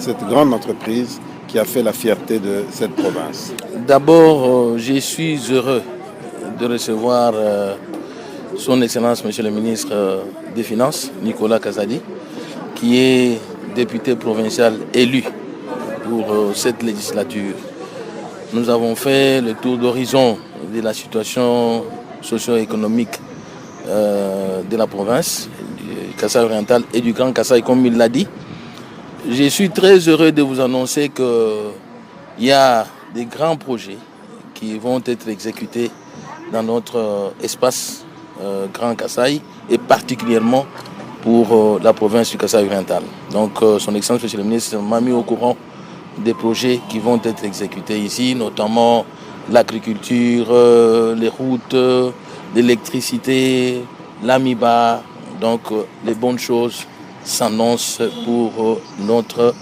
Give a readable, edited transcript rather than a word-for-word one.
cette grande entreprise qui a fait la fierté de cette province? D'abord, je suis heureux de recevoir son Excellence, Monsieur le ministre des Finances, Nicolas Kazadi, qui est député provincial élu pour cette législature. Nous avons fait le tour d'horizon de la situation socio-économique de la province, du Kasaï oriental et du Grand Kasaï, comme il l'a dit. Je suis très heureux de vous annoncer qu'il y a des grands projets qui vont être exécutés dans notre espace Grand Kasaï et particulièrement pour la province du Kasaï oriental. Donc son Excellence, Monsieur le ministre, m'a mis au courant des projets qui vont être exécutés ici, notamment l'agriculture, les routes, l'électricité, l'amiba. Donc les bonnes choses s'annoncent pour notre